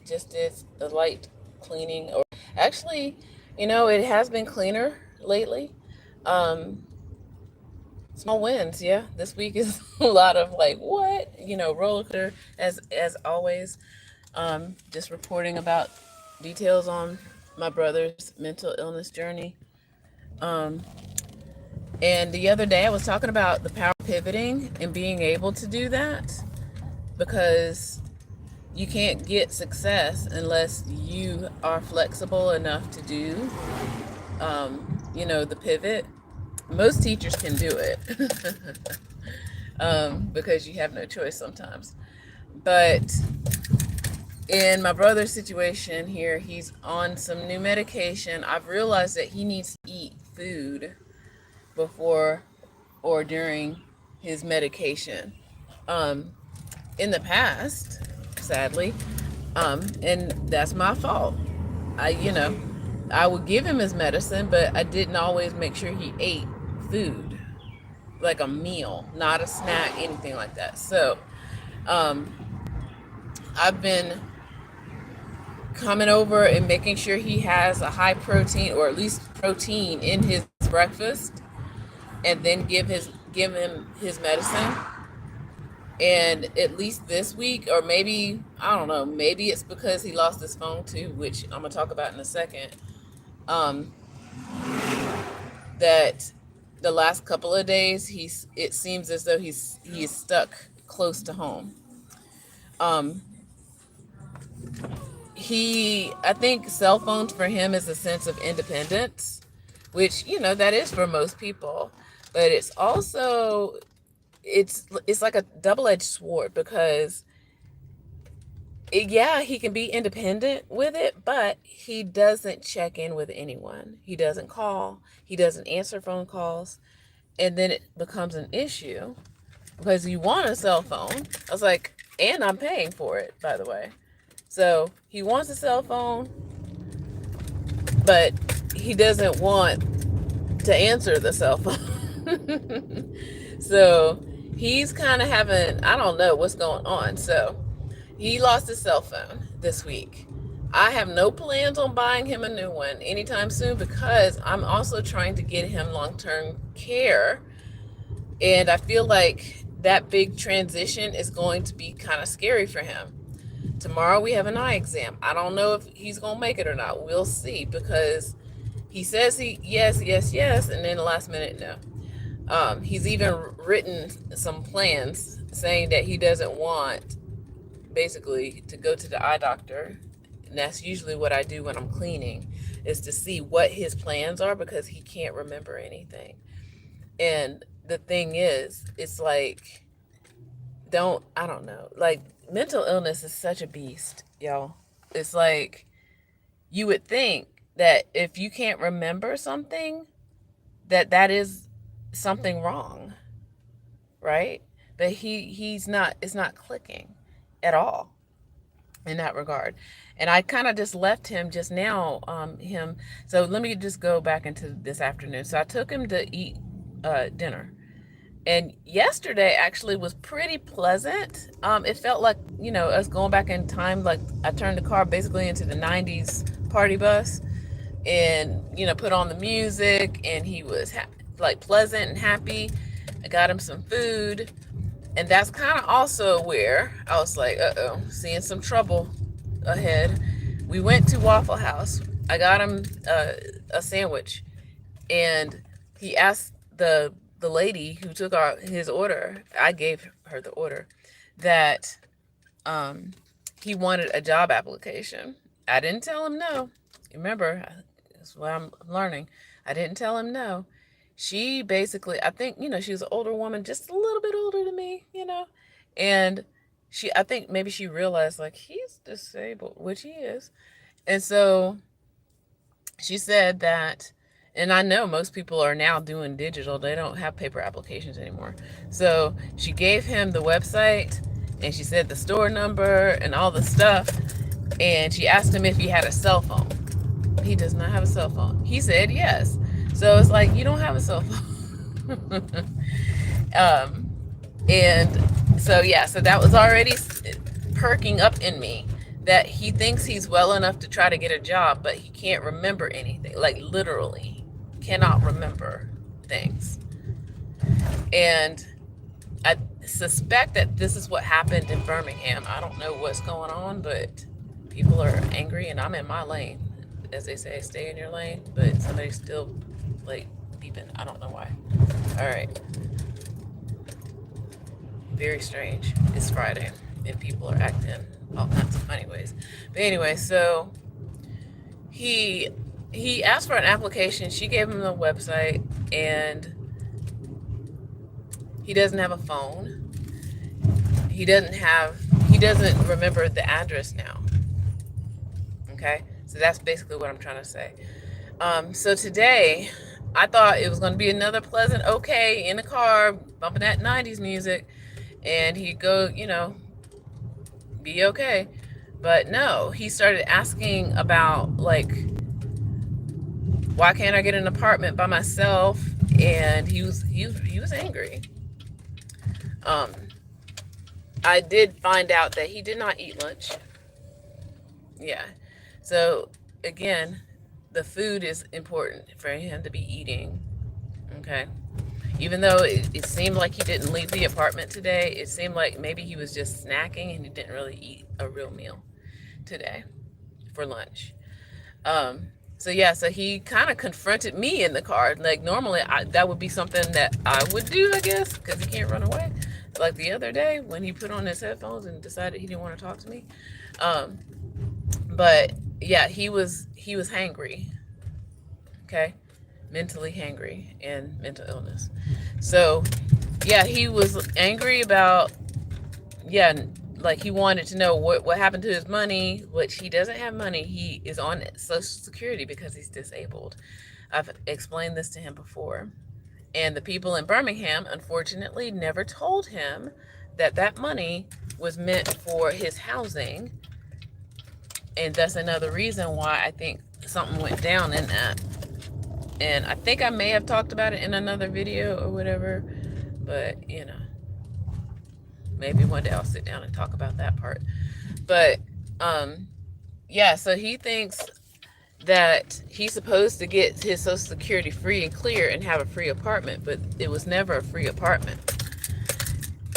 just did a light cleaning. Or actually, it has been cleaner lately. Um, Small wins, yeah. This week is a lot of like what, roller coaster as always. Just reporting about details on my brother's mental illness journey. Um, and the other day I was talking about the power of pivoting and being able to do that because you can't get success unless you are flexible enough to do, the pivot. Most teachers can do it because you have no choice sometimes. But in my brother's situation here, he's on some new medication. I've realized that he needs to eat food before or during his medication. Um, in the past, sadly, and that's my fault. I would give him his medicine, but I didn't always make sure he ate food, like a meal, not a snack, anything like that. So, um, I've been coming over and making sure he has a high protein or at least protein in his breakfast, and then give him his medicine. And at least this week, or maybe I don't know, maybe it's because he lost his phone too, which I'm gonna talk about in a second. Um, that the last couple of days it seems as though he is stuck close to home. Um, I think cell phones for him is a sense of independence, which that is for most people, but it's also it's like a double-edged sword because yeah, he can be independent with it, but he doesn't check in with anyone. He doesn't call, he doesn't answer phone calls, and then it becomes an issue because you want a cell phone. I was like, and I'm paying for it, by the way. So he wants a cell phone, but he doesn't want to answer the cell phone. So he's kind of having, I don't know what's going on. So he lost his cell phone this week. I have no plans on buying him a new one anytime soon because I'm also trying to get him long-term care. And I feel like that big transition is going to be kind of scary for him. Tomorrow we have an eye exam. I don't know if he's going to make it or not. We'll see because he says yes, and then the last minute, no. He's even written some plans saying that he doesn't want basically to go to the eye doctor. And that's usually what I do when I'm cleaning, is to see what his plans are because he can't remember anything. And the thing is, it's like, I don't know. Like, mental illness is such a beast, y'all. It's like, you would think that if you can't remember something, that is something wrong, right? But he's not, it's not clicking at all in that regard. And I kind of just left him just now, so let me just go back into this afternoon. So I took him to eat dinner. And yesterday actually was pretty pleasant. It felt like, us going back in time. Like I turned the car basically into the 90s party bus and, put on the music, and he was like pleasant and happy. I got him some food. And that's kind of also where I was like, seeing some trouble ahead. We went to Waffle House. I got him a sandwich, and he asked the lady who took his order. I gave her the order that he wanted a job application. I didn't tell him no. Remember, that's what I'm learning. I didn't tell him no. She basically, I think, she was an older woman, just a little bit older than me, and I think maybe she realized like he's disabled, which he is. And so she said that, and I know most people are now doing digital. They don't have paper applications anymore. So she gave him the website, and she said the store number and all the stuff. And she asked him if he had a cell phone. He does not have a cell phone. He said yes. So it's like, you don't have a cell phone. And so, yeah, so that was already perking up in me that he thinks he's well enough to try to get a job, but he can't remember anything, like literally cannot remember things. And I suspect that this is what happened in Birmingham. I don't know what's going on, but people are angry, and I'm in my lane. As they say, stay in your lane, but somebody's still like beeping. I don't know why. All right. Very strange. It's Friday, and people are acting all kinds of funny ways. But anyway, so he asked for an application. She gave him the website, and he doesn't have a phone. He doesn't remember the address now. Okay, so that's basically what I'm trying to say. So today, I thought it was going to be another pleasant, okay, in the car, bumping that 90s music, and he'd go, be okay. But no, he started asking about, like, why can't I get an apartment by myself? And he was angry. Um, I did find out that he did not eat lunch. Yeah. So again, the food is important for him to be eating. Okay. Even though it seemed like he didn't leave the apartment today, it seemed like maybe he was just snacking and he didn't really eat a real meal today for lunch. So yeah, so he kind of confronted me in the car. Like normally that would be something that I would do, I guess, because he can't run away. Like the other day when he put on his headphones and decided he didn't want to talk to me. Um, but yeah, he was hangry. Okay, mentally hangry and mental illness. So yeah, he was angry about, yeah, like he wanted to know what happened to his money, which he doesn't have money. He is on Social Security because he's disabled. I've explained this to him before. And the people in Birmingham, unfortunately, never told him that that money was meant for his housing. And that's another reason why I think something went down in that. And I think I may have talked about it in another video or whatever, but maybe one day I'll sit down and talk about that part. But yeah, so he thinks that he's supposed to get his Social Security free and clear and have a free apartment, but it was never a free apartment.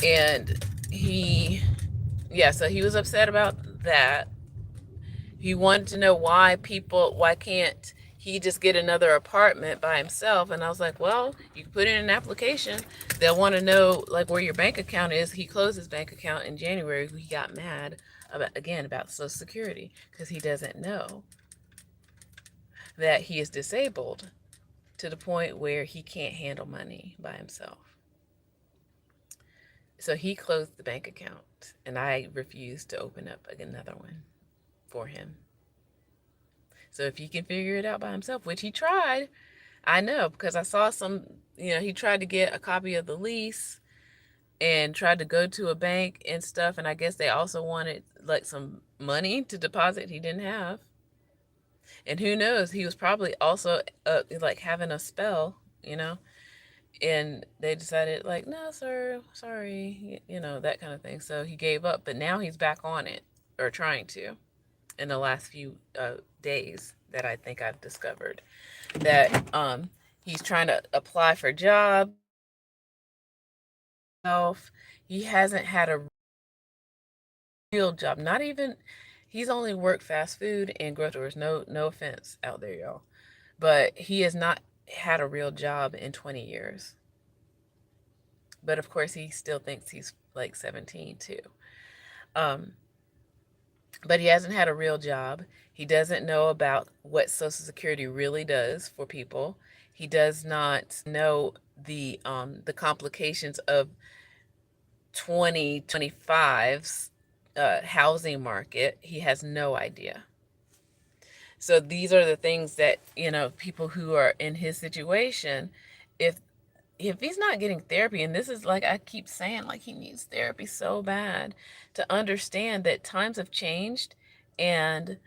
And so he was upset about that. He wanted to know why can't he just get another apartment by himself? And I was like, well, you can put in an application. They'll want to know like where your bank account is. He closed his bank account in January. He got mad about Social Security because he doesn't know that he is disabled to the point where he can't handle money by himself. So he closed the bank account, and I refused to open up another one for him. So if he can figure it out by himself, which he tried, I know because I saw he tried to get a copy of the lease and tried to go to a bank and stuff, and I guess they also wanted like some money to deposit he didn't have. And who knows, he was probably also like having a spell, and they decided like, no, sir, sorry, that kind of thing. So he gave up, but now he's back on it, or trying to, in the last few days that I think I've discovered that he's trying to apply for jobs. He hasn't had a real job, not even, he's only worked fast food and grocery stores. No offense out there, y'all, but he has not had a real job in 20 years. But of course, he still thinks he's like 17 too. But he hasn't had a real job. He doesn't know about what Social Security really does for people. He does not know the complications of 2025's housing market. He has no idea. So these are the things that people who are in his situation, if he's not getting therapy, and this is like I keep saying, like he needs therapy so bad to understand that times have changed, and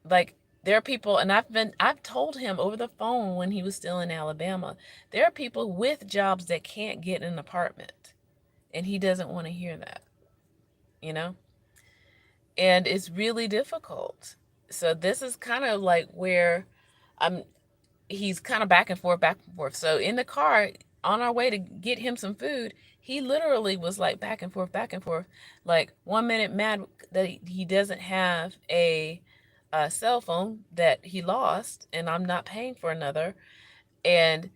like there are people, and I've told him over the phone when he was still in Alabama, there are people with jobs that can't get an apartment, and he doesn't want to hear that, and it's really difficult. So this is kind of like where I'm he's kind of back and forth, back and forth. So in the car on our way to get him some food, he literally was like back and forth, back and forth. Like 1 minute mad that he doesn't have a cell phone that he lost, and I'm not paying for another, and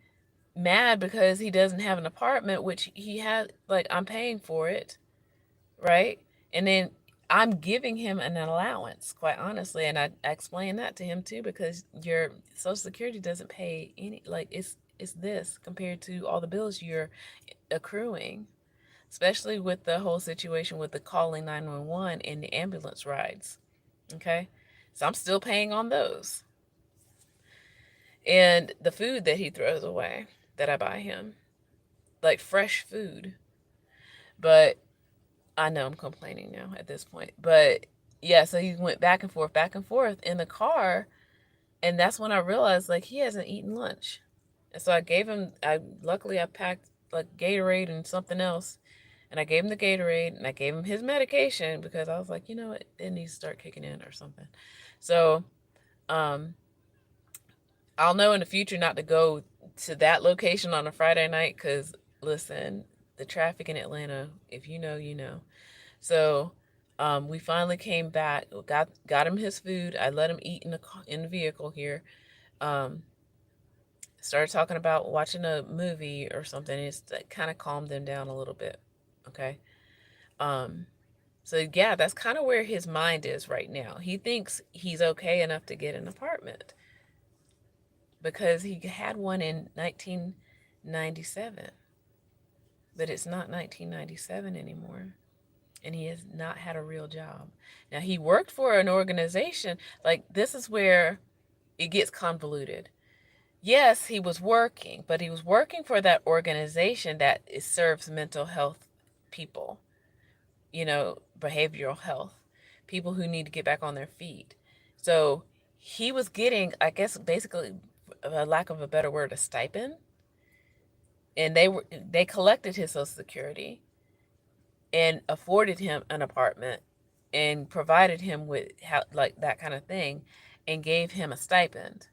mad because he doesn't have an apartment, which he had, like I'm paying for it, right? And then I'm giving him an allowance, quite honestly, and I explained that to him too, because your Social Security doesn't pay any, like it's this compared to all the bills you're accruing, especially with the whole situation with the calling 911 and the ambulance rides. Okay, so I'm still paying on those, and the food that he throws away that I buy him, like fresh food, but I know I'm complaining now at this point, but yeah, so he went back and forth in the car, and that's when I realized like he hasn't eaten lunch. And so I gave him I luckily I packed like Gatorade and something else, and I gave him the Gatorade and I gave him his medication because I was like, you know what, it needs to start kicking in or something. So, um I'll know in the future not to go to that location on a Friday night cuz listen, the traffic in Atlanta, if you know, you know. So we finally came back, got him his food. I let him eat in the vehicle here. Um, Started talking about watching a movie or something. It's kind of calmed him down a little bit. Okay. Um, so yeah, that's kind of where his mind is right now. He thinks he's okay enough to get an apartment because he had one in 1997, but it's not 1997 anymore. And he has not had a real job. Now, he worked for an organization, like, this is where it gets convoluted. Yes, he was working, but he was working for that organization that serves mental health people, behavioral health, people who need to get back on their feet. So he was getting, I guess, basically, a lack of a better word, a stipend, and they collected his Social Security and afforded him an apartment and provided him with like that kind of thing and gave him a stipend.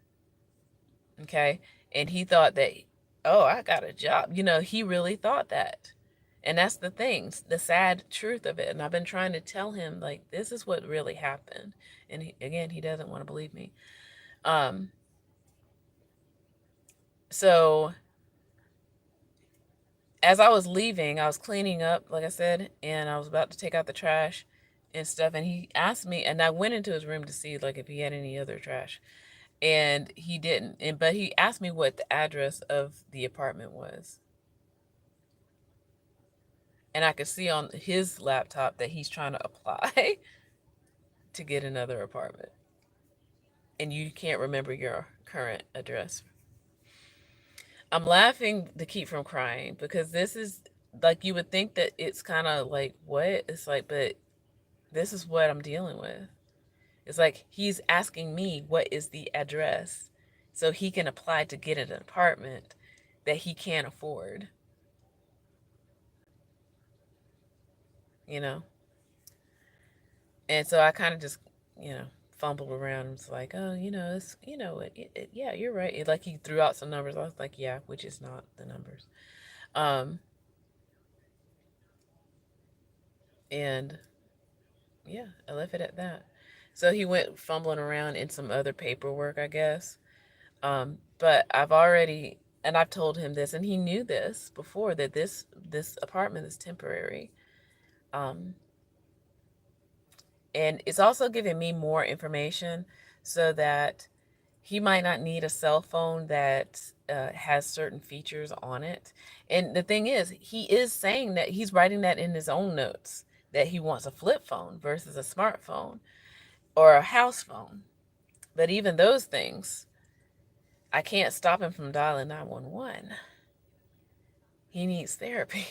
Okay. And he thought that, oh, I got a job. He really thought that. And that's the thing, the sad truth of it. And I've been trying to tell him, like, this is what really happened. And again, he doesn't want to believe me. Um, so as I was leaving, I was cleaning up, like I said, and I was about to take out the trash and stuff. And he asked me, and I went into his room to see, like, if he had any other trash. And he didn't. But he asked me what the address of the apartment was. And I could see on his laptop that he's trying to apply to get another apartment. And you can't remember your current address. I'm laughing to keep from crying because this is like, you would think that it's kind of like, what? It's like, but this is what I'm dealing with. It's like he's asking me what is the address so he can apply to get an apartment that he can't afford, you know? And so I kind of just, fumbled around. It's like, oh, it's, yeah, you're right. Like he threw out some numbers. I was like, yeah, which is not the numbers. Um, and yeah, I left it at that. So he went fumbling around in some other paperwork, I guess. But I've told him this, and he knew this before, that this apartment is temporary. Um, and it's also giving me more information so that he might not need a cell phone that has certain features on it. And the thing is, he is saying that he's writing that in his own notes that he wants a flip phone versus a smartphone or a house phone. But even those things, I can't stop him from dialing 911. He needs therapy.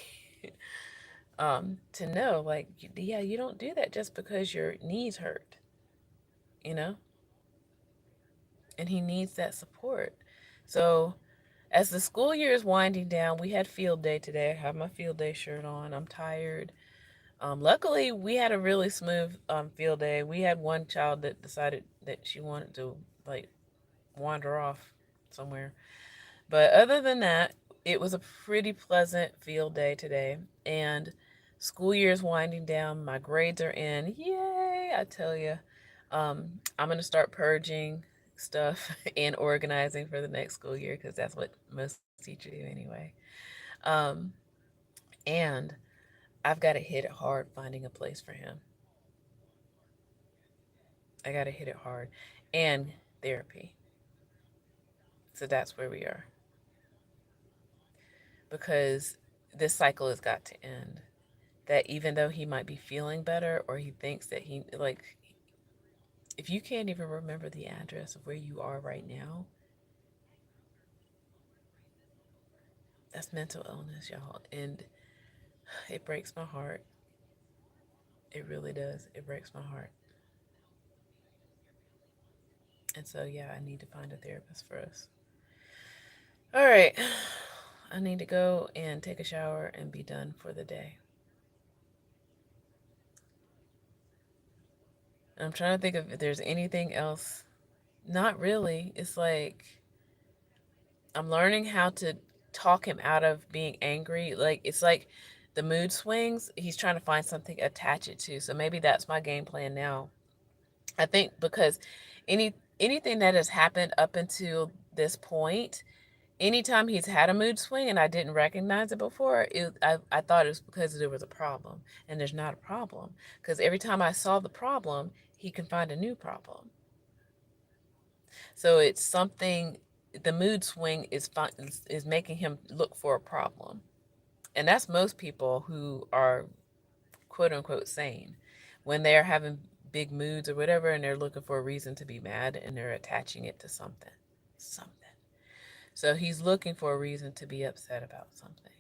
To know, like, yeah, you don't do that just because your knees hurt, you know? And he needs that support. So, as the school year is winding down, we had field day today. I have my field day shirt on. I'm tired. Luckily, we had a really smooth field day. We had one child that decided that she wanted to like wander off somewhere. But other than that, it was a pretty pleasant field day today. And school year is winding down. My grades are in. Yay, I tell you. I'm going to start purging stuff and organizing for the next school year because that's what most teachers do anyway. Um, and I've got to hit it hard finding a place for him. I got to hit it hard. And therapy. So that's where we are. Because this cycle has got to end. That even though he might be feeling better or he thinks that he, like, if you can't even remember the address of where you are right now, that's mental illness, y'all. And it breaks my heart. It really does. It breaks my heart. And so, yeah, I need to find a therapist for us. All right. I need to go and take a shower and be done for the day. I'm trying to think if there's anything else. Not really. It's like I'm learning how to talk him out of being angry. Like it's like the mood swings, he's trying to find something to attach it to. So maybe that's my game plan now. I think because anything that has happened up until this point, anytime he's had a mood swing and I didn't recognize it before, I thought it was because there was a problem. And there's not a problem. Because every time I saw the problem, he can find a new problem. So it's something, the mood swing is making him look for a problem. And that's most people who are quote unquote sane. When they're having big moods or whatever and they're looking for a reason to be mad and they're attaching it to something. Something. So he's looking for a reason to be upset about something.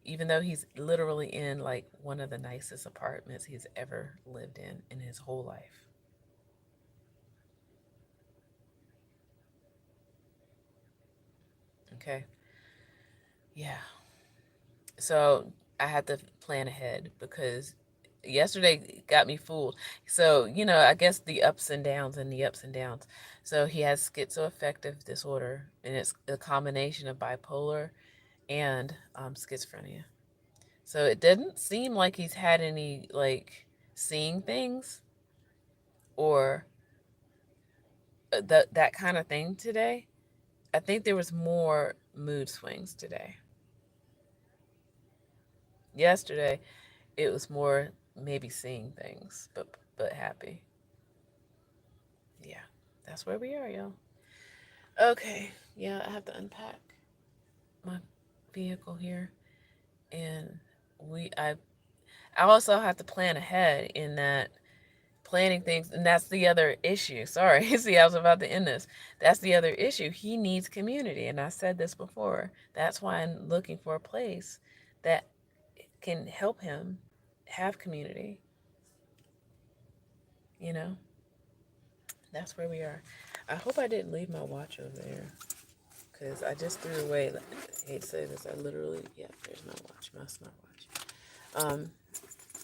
Even though he's literally in like one of the nicest apartments he's ever lived in his whole life. Okay. Yeah. So I had to plan ahead because yesterday got me fooled. So, I guess the ups and downs and the ups and downs. So he has schizoaffective disorder, and it's a combination of bipolar and schizophrenia. So it didn't seem like he's had any, like, seeing things or that kind of thing today. I think there was more mood swings today. Yesterday, it was more maybe seeing things, but happy. Yeah, that's where we are, y'all. Okay, yeah, I have to unpack my vehicle here, and I also have to plan ahead in that planning things, and that's the other issue. Sorry, see, I was about to end this. That's the other issue. He needs community, and I said this before. That's why I'm looking for a place that can help him have community. You know, that's where we are. I hope I didn't leave my watch over there because I just threw away. I hate to say this, I literally, yeah, there's my watch, my smartwatch.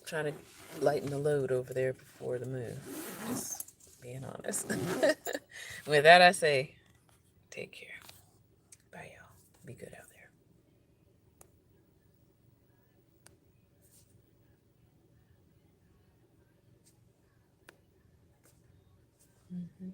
Trying to lighten the load over there before the move. Just being honest. With that, I say, take care. Bye, y'all. Be good out there. Mm-hmm.